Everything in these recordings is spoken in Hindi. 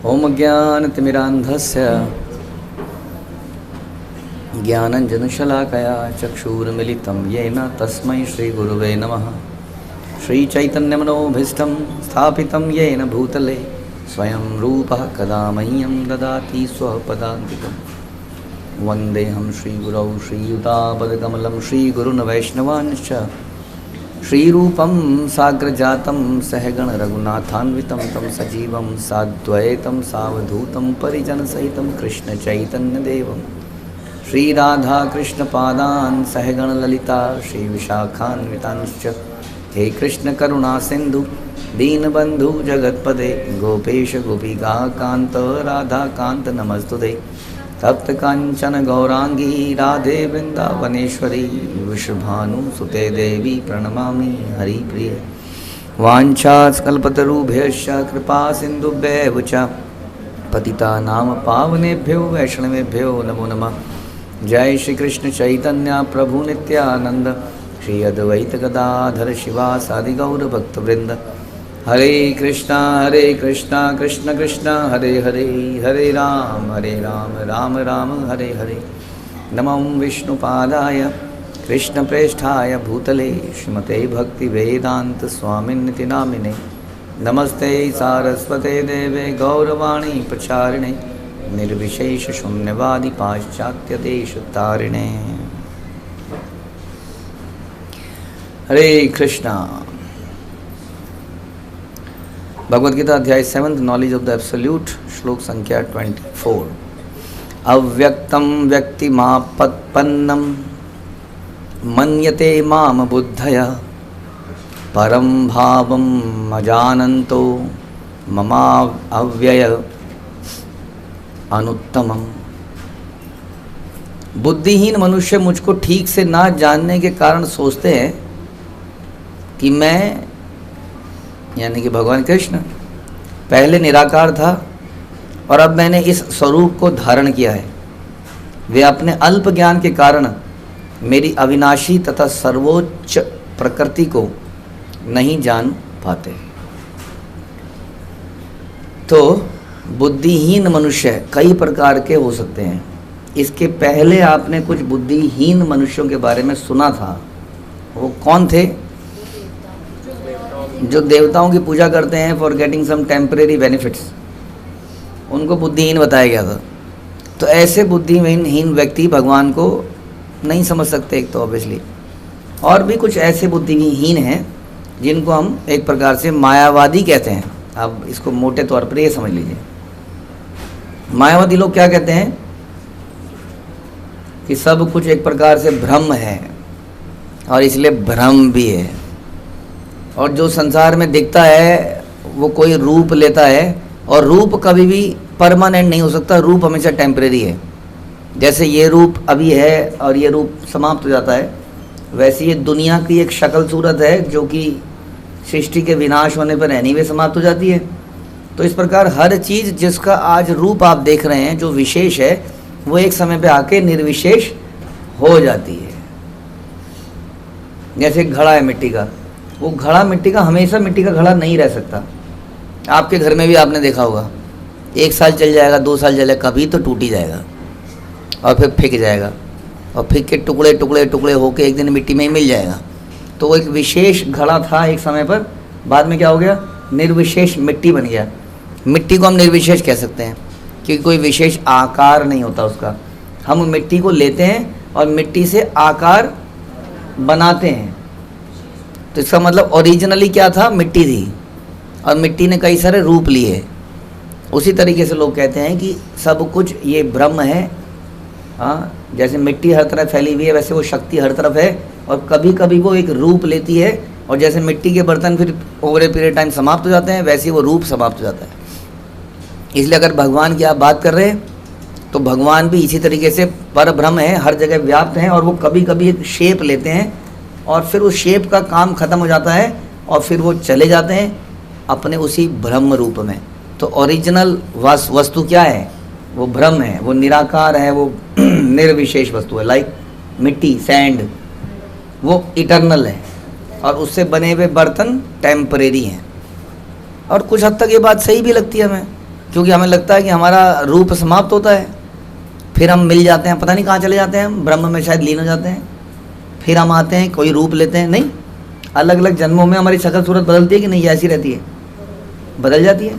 ओम ज्ञानतिमिरान्धस्य ज्ञानञ्जनशलाकया चक्षुरुन्मिलितं येन तस्मै श्रीगुरुवे नमः। श्रीचैतन्यमनोभीष्टं स्थापितं येन भूतले स्वयं रूपः कदा मह्यं ददाति स्वपदान्तिकं। वन्देऽहं श्रीगुरौ श्रीयुतापदकमलं श्रीगुरून् वैष्णवांश्च श्रीरूपं साग्रजातं सहगण रघुनाथान्वितं तं सजीवं साद्वैतं सावधूतं परिजनसहितं कृष्णचैतन्यदेवं श्रीराधाकृष्णपादान् सहगण ललिता श्रीविशाखान्वितांश्च। हे कृष्ण करुणा सिंधु दीनबंधु जगत्पदे गोपेश गोपिकान्त राधाकान्त नमस्तुते। तप्त कांचन गौरांगी राधे वृंदावनेश्वरी विश्वभानुसुते देवी प्रणमामि हरिप्रिय। वाञ्छाकल्पतरुभ्यश्च कृपा सिन्धुभ्येव च पतितानां पावनेभ्यो वैष्णवेभ्यो नमो नमः। जय श्री कृष्ण चैतन्य प्रभु नित्यानंद श्री अद्वैत गदाधर शिवासादि गौर भक्तवृंद। हरे कृष्णा कृष्ण कृष्ण हरे हरे, हरे राम राम राम हरे हरे। नमो विष्णुपादाय कृष्णप्रेष्ठाय भूतले श्रीमते भक्तिवेदांत स्वामिन्निति नामिने। नमस्ते सारस्वते देवे गौरवाणी प्रचारिणे निर्विशेष शून्यवादी पाश्चात्य देश तारिणे। हरे कृष्णा। भगवद गीता अध्याय 7 नॉलेज ऑफ द एब्सोल्यूट श्लोक संख्या 24। अव्यक्तं व्यक्तिमापत्पन्नं मन्यते माम बुद्धया परं भावं अजानन्तो ममा अव्यय अनुत्तमम्। बुद्धिहीन मनुष्य मुझको ठीक से ना जानने के कारण सोचते हैं कि मैं यानी कि भगवान कृष्ण पहले निराकार था और अब मैंने इस स्वरूप को धारण किया है। वे अपने अल्प ज्ञान के कारण मेरी अविनाशी तथा सर्वोच्च प्रकृति को नहीं जान पाते। तो बुद्धिहीन मनुष्य कई प्रकार के हो सकते हैं। इसके पहले आपने कुछ बुद्धिहीन मनुष्यों के बारे में सुना था। वो कौन थे? जो देवताओं की पूजा करते हैं for getting some temporary benefits, उनको बुद्धिहीन बताया गया था। तो ऐसे बुद्धिहीन व्यक्ति भगवान को नहीं समझ सकते एक तो ऑब्वियसली। और भी कुछ ऐसे बुद्धिहीन हैं जिनको हम एक प्रकार से मायावादी कहते हैं। अब इसको मोटे तौर पर ये समझ लीजिए। मायावादी लोग क्या कहते हैं कि सब कुछ एक प्रकार से भ्रम है और इसलिए भ्रम भी है। और जो संसार में दिखता है वो कोई रूप लेता है और रूप कभी भी परमानेंट नहीं हो सकता। रूप हमेशा टेम्परेरी है। जैसे ये रूप अभी है और ये रूप समाप्त हो जाता है, वैसे ये दुनिया की एक शक्ल सूरत है जो कि सृष्टि के विनाश होने पर एनीवे समाप्त हो जाती है। तो इस प्रकार हर चीज़ जिसका आज रूप आप देख रहे हैं जो विशेष है वो एक समय पे आके निर्विशेष हो जाती है। जैसे घड़ा है मिट्टी का, वो घड़ा मिट्टी का हमेशा मिट्टी का घड़ा नहीं रह सकता। आपके घर में भी आपने देखा होगा, 1 साल चल जाएगा, 2 साल चलेगा, कभी तो टूट ही जाएगा और फिर फेंक जाएगा और फिर के टुकड़े टुकड़े टुकड़े होके एक दिन मिट्टी में ही मिल जाएगा। तो वो एक विशेष घड़ा था एक समय पर, बाद में क्या हो गया? निर्विशेष मिट्टी बन गया। मिट्टी को हम निर्विशेष कह सकते हैं क्योंकि कोई विशेष आकार नहीं होता उसका। हम मिट्टी को लेते हैं और मिट्टी से आकार बनाते हैं। तो इसका मतलब ओरिजिनली क्या था? मिट्टी थी और मिट्टी ने कई सारे रूप लिए। उसी तरीके से लोग कहते हैं कि सब कुछ ये ब्रह्म है। हाँ, जैसे मिट्टी हर तरफ फैली हुई है वैसे वो शक्ति हर तरफ है और कभी कभी वो एक रूप लेती है। और जैसे मिट्टी के बर्तन फिर ओवर ए पीरियड टाइम समाप्त हो जाते हैं, वैसे वो रूप समाप्त हो जाता है। इसलिए अगर भगवान की आप बात कर रहे हैं तो भगवान भी इसी तरीके से पर ब्रह्म है, हर जगह व्याप्त हैं और वो कभी कभी एक शेप लेते हैं और फिर उस शेप का काम खत्म हो जाता है और फिर वो चले जाते हैं अपने उसी ब्रह्म रूप में। तो ओरिजिनल वस्तु क्या है? वो ब्रह्म है, वो निराकार है, वो निर्विशेष वस्तु है। लाइक मिट्टी, सैंड, वो इटर्नल है और उससे बने हुए बर्तन टेम्परेरी हैं। और कुछ हद तक ये बात सही भी लगती है हमें। क्योंकि हमें लगता है कि हमारा रूप समाप्त होता है, फिर हम मिल जाते हैं, पता नहीं कहाँ चले जाते हैं, हम ब्रह्म में शायद लीन हो जाते हैं, फिर हम आते हैं, कोई रूप लेते हैं। नहीं, अलग अलग जन्मों में हमारी शक्ल सूरत बदलती है कि नहीं, ऐसी रहती है, बदल जाती है,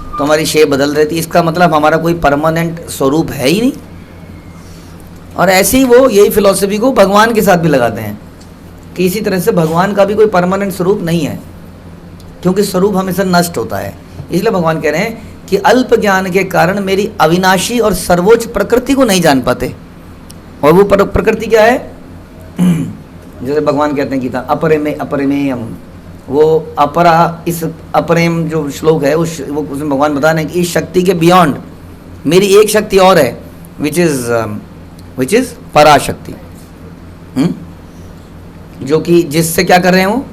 तो हमारी शेप बदल रहती है। इसका मतलब हमारा कोई परमानेंट स्वरूप है ही नहीं। और ऐसे ही वो यही फिलॉसफी को भगवान के साथ भी लगाते हैं कि इसी तरह से भगवान का भी कोई परमानेंट स्वरूप नहीं है, क्योंकि स्वरूप हमेशा नष्ट होता है। इसलिए भगवान कह रहे हैं कि अल्प ज्ञान के कारण मेरी अविनाशी और सर्वोच्च प्रकृति को नहीं जान पाते। और वो प्रकृति क्या है? जैसे भगवान कहते हैं गीता अपरिमेय अपरिमेयम, वो अपरा, इस अपरेम जो श्लोक है वो उसमें भगवान बता रहे हैं कि इस शक्ति के बियॉन्ड मेरी एक शक्ति और है, विच इज पराशक्ति, जो कि जिससे क्या कर रहे हैं, वो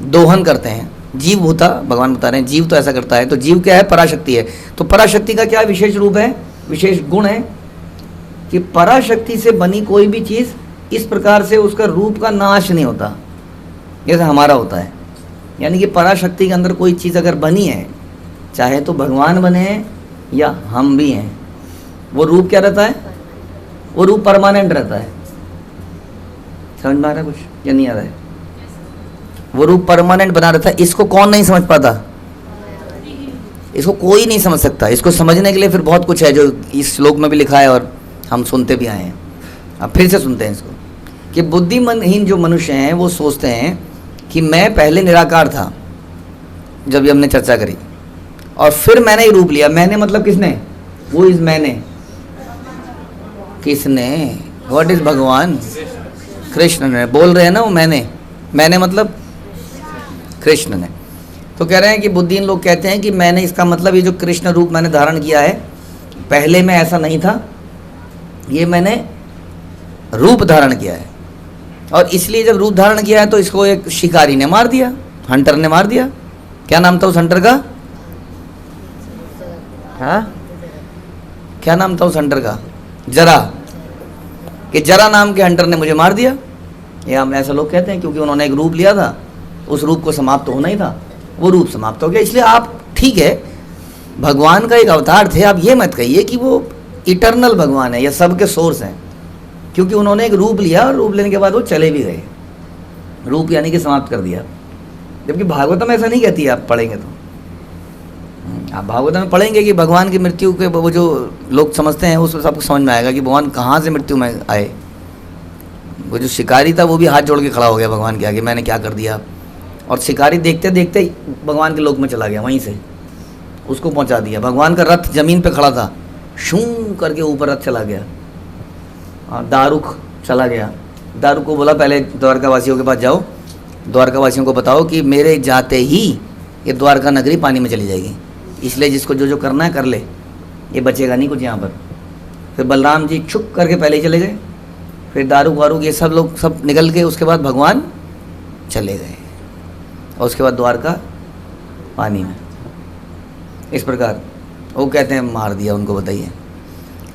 दोहन करते हैं। जीव भूता भगवान बता रहे हैं, जीव तो ऐसा करता है, तो जीव क्या है? पराशक्ति है। तो पराशक्ति का क्या विशेष रूप है, विशेष गुण है कि पराशक्ति से बनी कोई भी चीज़ इस प्रकार से उसका रूप का नाश नहीं होता जैसे हमारा होता है। यानी कि पराशक्ति के अंदर कोई चीज़ अगर बनी है, चाहे तो भगवान बने हैं या हम भी हैं, वो रूप क्या रहता है? वो रूप परमानेंट रहता है। समझ में आ रहा है कुछ या नहीं आ रहा है? वो रूप परमानेंट बना रहता है। इसको कौन नहीं समझ पाता? इसको कोई नहीं समझ सकता। इसको समझने के लिए फिर बहुत कुछ है जो इस श्लोक में भी लिखा है और हम सुनते भी आए हैं। अब फिर से सुनते हैं इसको कि बुद्धिमानहीन जो मनुष्य हैं वो सोचते हैं कि मैं पहले निराकार था, जब ये हमने चर्चा करी, और फिर मैंने ही रूप लिया। मैंने मतलब किसने? वो इज मैंने। किसने? व्हाट इज भगवान? कृष्ण ने। बोल रहे हैं ना वो मैंने मतलब कृष्ण ने। तो कह रहे हैं कि बुद्धिहीन लोग कहते हैं कि मैंने, इसका मतलब ये जो कृष्ण रूप मैंने धारण किया है, पहले मैं ऐसा नहीं था, ये मैंने रूप धारण किया है। और इसलिए जब रूप धारण किया है तो इसको एक शिकारी ने मार दिया, हंटर ने मार दिया। क्या नाम था उस हंटर का? हाँ, क्या नाम था उस हंटर का? जरा। कि जरा नाम के हंटर ने मुझे मार दिया। ये हम ऐसा लोग कहते हैं क्योंकि उन्होंने एक रूप लिया था, उस रूप को समाप्त तो होना ही था, वो रूप समाप्त हो गया। इसलिए आप, ठीक है, भगवान का एक अवतार थे, आप ये मत कहिए कि वो इटर्नल भगवान है या सबके सोर्स हैं, क्योंकि उन्होंने एक रूप लिया और रूप लेने के बाद वो चले भी गए। रूप यानी कि समाप्त कर दिया। जबकि भागवतम ऐसा नहीं कहती है, आप पढ़ेंगे तो आप भागवतम में पढ़ेंगे कि भगवान की मृत्यु के वो जो लोग समझते हैं उस सबको समझ में आएगा कि भगवान कहाँ से मृत्यु में आए। वो जो शिकारी था वो भी हाथ जोड़ के खड़ा हो गया भगवान के आगे, मैंने क्या कर दिया। और शिकारी देखते देखते ही भगवान के लोक में चला गया, वहीं से उसको पहुंचा दिया। भगवान का रथ जमीन पे खड़ा था, शूं करके ऊपर रथ चला गया। और दारुक चला गया। दारुक को बोला पहले द्वारका वासियों के पास जाओ, द्वारका वासियों को बताओ कि मेरे जाते ही ये द्वारका नगरी पानी में चली जाएगी, इसलिए जिसको जो जो करना है कर ले, ये बचेगा नहीं कुछ यहाँ पर। फिर बलराम जी छुप करके पहले ही चले गए, फिर दारुक वारुक ये सब लोग सब निकल के उसके बाद भगवान चले गए, और उसके बाद द्वारका पानी में। इस प्रकार वो कहते हैं मार दिया उनको। बताइए,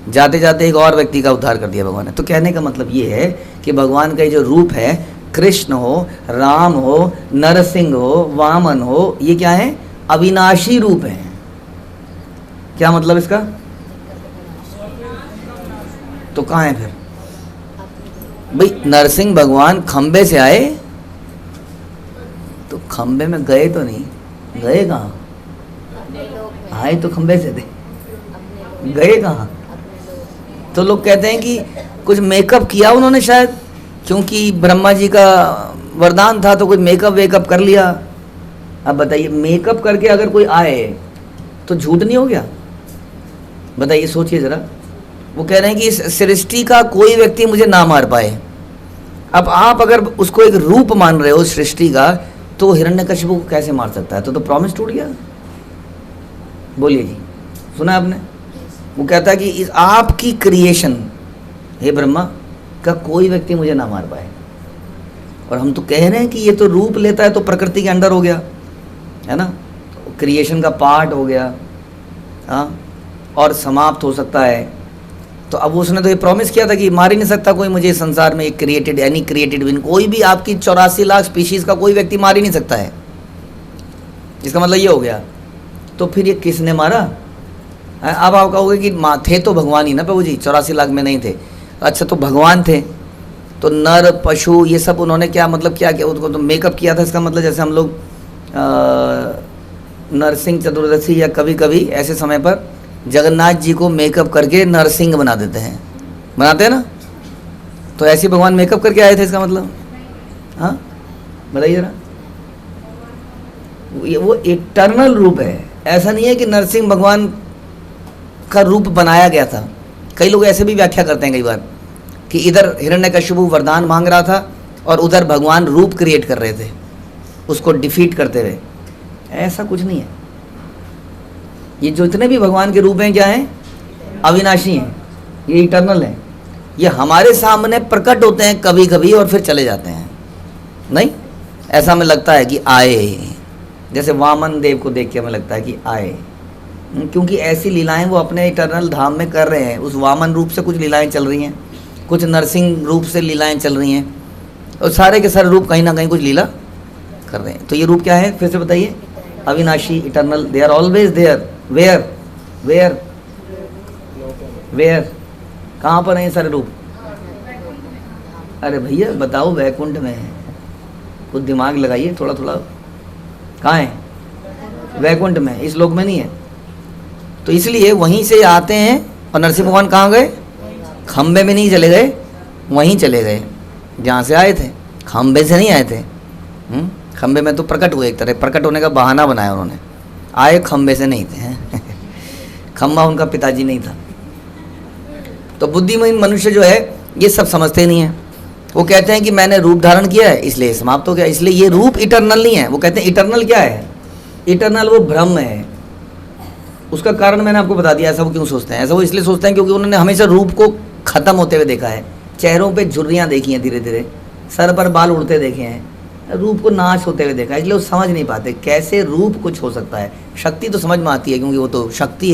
जाते जाते एक और व्यक्ति का उद्धार कर दिया भगवान ने। तो कहने का मतलब ये है कि भगवान का जो रूप है, कृष्ण हो, राम हो, नरसिंह हो, वामन हो, ये क्या है? अविनाशी रूप है। क्या मतलब इसका? तो कहाँ है फिर भाई? नरसिंह भगवान खंबे से आए तो खंबे में गए तो नहीं, गए कहाँ? आए तो खंबे से थे, गए कहाँ? तो लोग कहते हैं कि कुछ मेकअप किया उन्होंने शायद, क्योंकि ब्रह्मा जी का वरदान था तो कोई मेकअप वेकअप कर लिया। अब बताइए, मेकअप करके अगर कोई आए तो झूठ नहीं हो गया? बताइए, सोचिए ज़रा। वो कह रहे हैं कि इस सृष्टि का कोई व्यक्ति मुझे ना मार पाए। अब आप अगर उसको एक रूप मान रहे हो सृष्टि का, तो हिरण्यकशिपु को कैसे मार सकता है? तो प्रॉमिस टूट गया। बोलिए जी, सुना आपने? वो कहता है कि इस आपकी क्रिएशन, हे ब्रह्मा, का कोई व्यक्ति मुझे ना मार पाए। और हम तो कह रहे हैं कि ये तो रूप लेता है तो प्रकृति के अंडर हो गया, है ना, क्रिएशन का पार्ट हो गया, हाँ, और समाप्त हो सकता है। तो अब उसने तो ये प्रॉमिस किया था कि मार ही नहीं सकता कोई मुझे इस संसार में, क्रिएटेड एनी क्रिएटेड बीइंग, कोई भी आपकी 84 लाख स्पीशीज़ का कोई व्यक्ति मार ही नहीं सकता है। इसका मतलब ये हो गया। तो फिर ये किसने मारा? अब आप कहोगे कि माँ थे तो भगवान ही ना प्रभु जी, 84 लाख में नहीं थे। अच्छा तो भगवान थे तो नर पशु ये सब उन्होंने क्या मतलब क्या किया, उसको तो मेकअप किया था। इसका मतलब जैसे हम लोग नरसिंह चतुर्दशी या कभी कभी ऐसे समय पर जगन्नाथ जी को मेकअप करके नरसिंह बना देते हैं, बनाते हैं ना, तो ऐसे भगवान मेकअप करके आए थे इसका मतलब? हाँ बताइए ना। वो इटर्नल रूप है, ऐसा नहीं है कि नरसिंह भगवान का रूप बनाया गया था। कई लोग ऐसे भी व्याख्या करते हैं कई बार कि इधर हिरण्यकशिपु वरदान मांग रहा था और उधर भगवान रूप क्रिएट कर रहे थे उसको डिफीट करते हुए। ऐसा कुछ नहीं है। ये जो इतने भी भगवान के रूप हैं क्या हैं? अविनाशी हैं, ये इटर्नल हैं। ये हमारे सामने प्रकट होते हैं कभी कभी और फिर चले जाते हैं। नहीं, ऐसा हमें लगता है कि आए, जैसे वामन देव को देख के हमें लगता है कि आए, क्योंकि ऐसी लीलाएं वो अपने इटर्नल धाम में कर रहे हैं। उस वामन रूप से कुछ लीलाएं चल रही हैं, कुछ नरसिंह रूप से लीलाएं चल रही हैं, और सारे के सारे रूप कहीं ना कहीं कुछ लीला कर रहे हैं। तो ये रूप क्या है फिर से बताइए? अविनाशी, eternal, they are always there. Where where where कहाँ पर है ये सारे रूप? अरे भैया बताओ, वैकुंठ में है, कुछ दिमाग लगाइए थोड़ा थोड़ा। कहाँ है? वैकुंठ में, इस लोक में नहीं है। तो इसलिए वहीं से आते हैं। और नरसिंह भगवान कहाँ गए? खंबे में नहीं चले गए, वहीं चले गए जहाँ से आए थे। खंबे से नहीं आए थे। खंबे में तो प्रकट हुए, एक तरह प्रकट होने का बहाना बनाया उन्होंने। आए खंबे से नहीं थे। खंबा उनका पिताजी नहीं था। तो बुद्धिमान मनुष्य जो है ये सब समझते नहीं है। वो कहते हैं कि मैंने रूप धारण किया है इसलिए समाप्त हो गया, इसलिए ये रूप इटर्नल नहीं है। वो कहते हैं इटर्नल क्या है? इटर्नल वो ब्रह्म है। उसका कारण मैंने आपको बता दिया। ऐसा वो क्यों सोचते हैं? ऐसा वो इसलिए सोचते हैं क्योंकि उन्होंने हमेशा रूप को खत्म होते हुए देखा है। चेहरों पे झुर्रियाँ देखी हैं धीरे धीरे, सर पर बाल उड़ते देखे हैं, रूप को नाश होते हुए देखा है। इसलिए वो समझ नहीं पाते कैसे रूप कुछ हो सकता है। शक्ति तो समझ में आती है क्योंकि वो तो शक्ति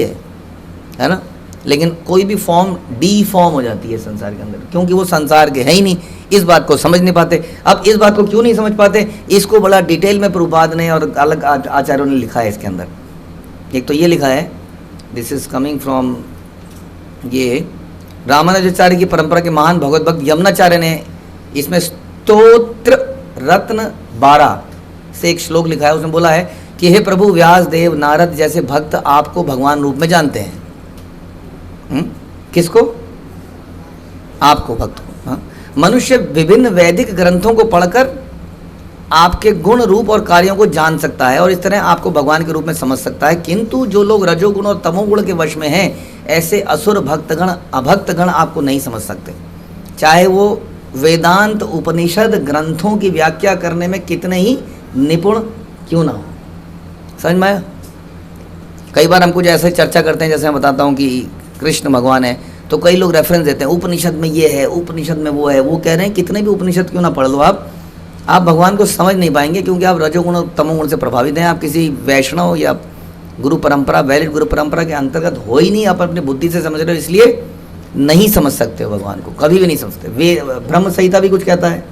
है ना, लेकिन कोई भी फॉर्म डिफॉर्म हो जाती है संसार के अंदर, क्योंकि वो संसार के है ही नहीं। इस बात को समझ नहीं पाते। अब इस बात को क्यों नहीं समझ पाते, इसको बड़ा डिटेल में प्रभुपाद ने और अलग आचार्यों ने लिखा है इसके अंदर। एक तो ये लिखा है, दिस इज कमिंग फ्रॉम ये रामानुजाचार्य की परंपरा के महान भगवत भक्त यमुनाचार्य ने इसमें स्तोत्र रत्न 12 से एक श्लोक लिखा है। उसने बोला है कि हे प्रभु, व्यास देव नारद जैसे भक्त आपको भगवान रूप में जानते हैं। किसको? आपको, भक्त को। मनुष्य विभिन्न वैदिक ग्रंथों को पढ़कर आपके गुण रूप और कार्यों को जान सकता है और इस तरह आपको भगवान के रूप में समझ सकता है। किंतु जो लोग रजोगुण और तमोगुण के वश में हैं, ऐसे असुर भक्तगण अभक्तगण आपको नहीं समझ सकते, चाहे वो वेदांत उपनिषद ग्रंथों की व्याख्या करने में कितने ही निपुण क्यों ना हो। समझ में आया? कई बार हम कुछ ऐसे चर्चा करते हैं, जैसे मैं बताता हूँ कि कृष्ण भगवान है, तो कई लोग रेफरेंस देते हैं उपनिषद में ये है, उपनिषद में वो है। वो कह रहे हैं कितने भी उपनिषद क्यों ना पढ़ लो आप भगवान को समझ नहीं पाएंगे, क्योंकि आप रजोगुण और तमोगुण से प्रभावित हैं। आप किसी वैष्णव या गुरु परंपरा, वैलिड गुरु परंपरा के अंतर्गत हो ही नहीं। आप अपनी बुद्धि से समझ रहे हो, इसलिए नहीं समझ सकते हो भगवान को, कभी भी नहीं समझते। ब्रह्म संहिता भी कुछ कहता है।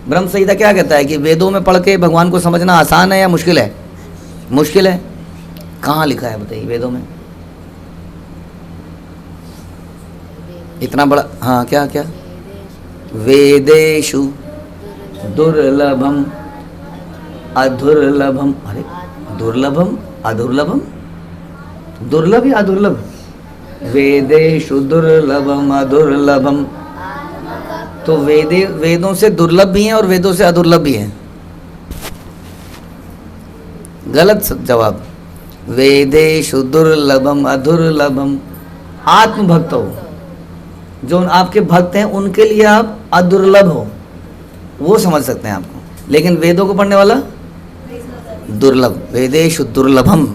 ब्रह्म संहिता क्या कहता है कि वेदों में पढ़ के भगवान को समझना आसान है या मुश्किल है? मुश्किल है। कहाँ लिखा है बताइए वेदों में? इतना बड़ा, हाँ क्या क्या? वेदेषु दुर्लभम अधुर्लभम। अरे दुर्लभम अधुर्लभम, दुर्लभ या अधुर्लभ? वेदेषु दुर्लभम अधुर्लभम। तो वेदों से दुर्लभ भी हैं और वेदों से अधुर्लभ भी हैं। गलत जवाब। वेदेषु दुर्लभम अधुर्लभम। आत्मभक्त हो, जो आपके भक्त हैं उनके लिए आप अदुर्लभ हो, वो समझ सकते हैं आपको। लेकिन वेदों को पढ़ने वाला दुर्लभ। वेदेषु दुर्लभम,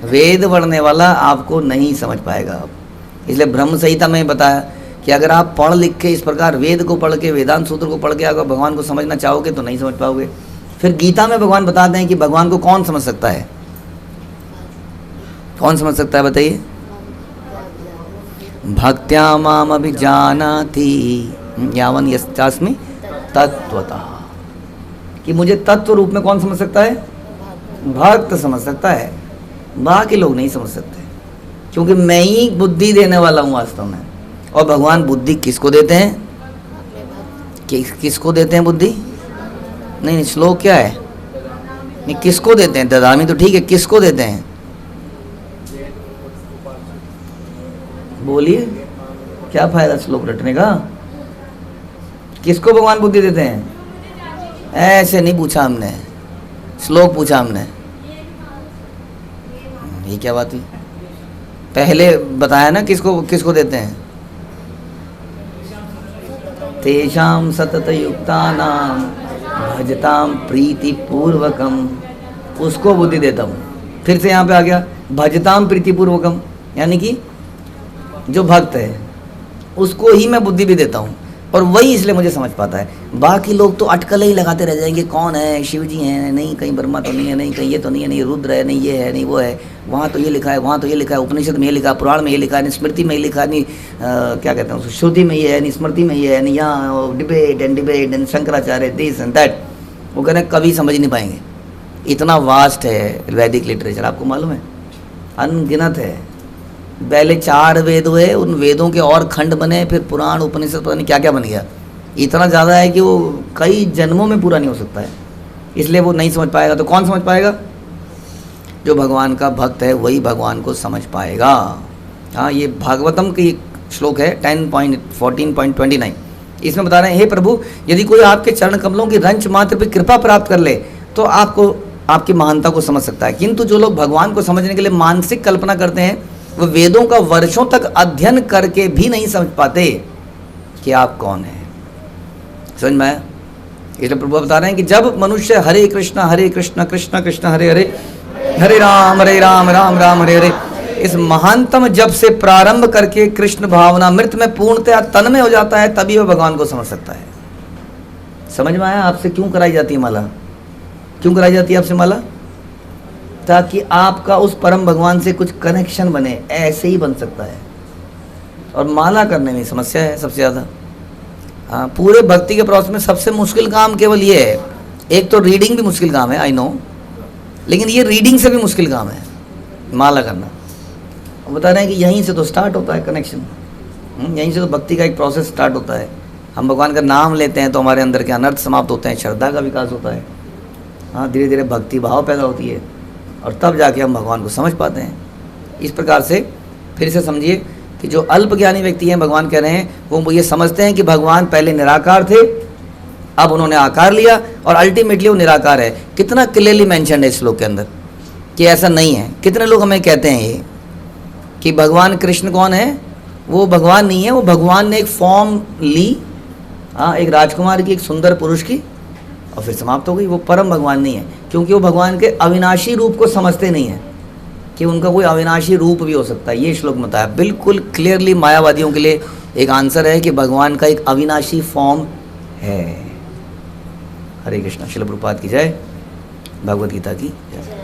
वेद पढ़ने वाला आपको नहीं समझ पाएगा आप। इसलिए ब्रह्म संहिता में बताया कि अगर आप पढ़ लिख के इस प्रकार वेद को पढ़ के, वेदांत सूत्र को पढ़ के अगर भगवान को समझना चाहोगे तो नहीं समझ पाओगे। फिर गीता में भगवान बताते हैं कि भगवान को कौन समझ सकता है? कौन समझ सकता है बताइए? भक्त्या माम अभिजानाति यावन यस्यास्मि तत्वतः। कि मुझे तत्व रूप में कौन समझ सकता है? भक्त समझ सकता है, बाकी लोग नहीं समझ सकते। क्योंकि मैं ही बुद्धि देने वाला हूँ वास्तव में। और भगवान बुद्धि किसको देते हैं? किसको देते हैं बुद्धि? नहीं, श्लोक क्या है? नहीं, किसको देते हैं? ददामी तो ठीक है, किसको देते हैं? बोलिए, क्या फायदा श्लोक रटने का? किसको भगवान बुद्धि देते हैं? ऐसे नहीं पूछा हमने, श्लोक पूछा हमने। ये क्या बात हुई? पहले बताया ना किसको किसको देते हैं। तेषां सतत युक्तानां भजताम प्रीति पूर्वकम, उसको बुद्धि देता हूँ। फिर से यहाँ पे आ गया भजताम प्रीति पूर्वकम, यानी कि जो भक्त है उसको ही मैं बुद्धि भी देता हूँ, और वही इसलिए मुझे समझ पाता है। बाकी लोग तो अटकलें ही लगाते रह जाएंगे, कौन है? शिव जी हैं, नहीं कहीं ब्रह्मा तो नहीं है, नहीं कहीं ये तो नहीं है, नहीं रुद्र है, नहीं ये है, नहीं वो है, वहाँ तो ये लिखा है, वहाँ तो ये लिखा है, उपनिषद में ये लिखा है, पुराण में ये लिखा है, नहीं स्मृति में ये लिखा है, नहीं क्या कहते हैं उसको, श्रुति में ये है, नहीं स्मृति में ये है, नहीं यहाँ debate and Shankaracharya this and that. वो कह रहे हैं कभी समझ नहीं पाएंगे, इतना वास्ट है वैदिक लिटरेचर, आपको मालूम है, अनगिनत है। पहले 4 वेद हुए, उन वेदों के और खंड बने, फिर पुराण उपनिषद पता नहीं क्या क्या बन गया। इतना ज़्यादा है कि वो कई जन्मों में पूरा नहीं हो सकता है, इसलिए वो नहीं समझ पाएगा। तो कौन समझ पाएगा? जो भगवान का भक्त है वही भगवान को समझ पाएगा। हाँ, ये भागवतम की श्लोक है 10.14.29। इसमें बता रहे हैं, हे प्रभु, यदि कोई आपके चरण कमलों की रंच मात्र पर कृपा प्राप्त कर ले तो आपको आपकी महानता को समझ सकता है, किंतु जो लोग भगवान को समझने के लिए मानसिक कल्पना करते हैं वो वेदों का वर्षों तक अध्ययन करके भी नहीं समझ पाते कि आप कौन हैं। समझ में आया? इसलिए प्रभु बता रहे हैं कि जब मनुष्य हरे कृष्ण कृष्ण कृष्ण हरे हरे, हरे राम राम राम हरे हरे, इस महानतम जप से प्रारंभ करके कृष्ण भावना मृत में पूर्णतया तन में हो जाता है, तभी वह भगवान को समझ सकता है। समझ में आया? आपसे क्यों कराई जाती है माला? क्यों कराई जाती है आपसे माला? ताकि आपका उस परम भगवान से कुछ कनेक्शन बने, ऐसे ही बन सकता है। और माला करने में समस्या है सबसे ज़्यादा। हाँ, पूरे भक्ति के प्रोसेस में सबसे मुश्किल काम केवल ये है। एक तो रीडिंग भी मुश्किल काम है, आई नो, लेकिन ये रीडिंग से भी मुश्किल काम है माला करना। बता रहे हैं कि यहीं से तो स्टार्ट होता है कनेक्शन, यहीं से तो भक्ति का एक प्रोसेस स्टार्ट होता है। हम भगवान का नाम लेते हैं तो हमारे अंदर के अनर्थ समाप्त होते हैं, श्रद्धा का विकास होता है। हाँ, धीरे धीरे भक्ति भाव पैदा होती है, और तब जाके हम भगवान को समझ पाते हैं। इस प्रकार से फिर से समझिए कि जो अल्प ज्ञानी व्यक्ति हैं, भगवान कह रहे हैं, वो ये समझते हैं कि भगवान पहले निराकार थे, अब उन्होंने आकार लिया और अल्टीमेटली वो निराकार है। कितना क्लियरली मेंशन है इस श्लोक के अंदर कि ऐसा नहीं है। कितने लोग हमें कहते हैं ये कि भगवान कृष्ण कौन है? वो भगवान नहीं है, वो भगवान ने एक फॉर्म ली, हाँ, एक राजकुमार की, एक सुंदर पुरुष की, और फिर समाप्त हो गई। वो परम भगवान नहीं है, क्योंकि वो भगवान के अविनाशी रूप को समझते नहीं है कि उनका कोई अविनाशी रूप भी हो सकता है। ये श्लोक बताया बिल्कुल क्लियरली। मायावादियों के लिए एक आंसर है कि भगवान का एक अविनाशी फॉर्म है। हरे कृष्णा। श्रील प्रभुपाद की जय, भगवद गीता की जय।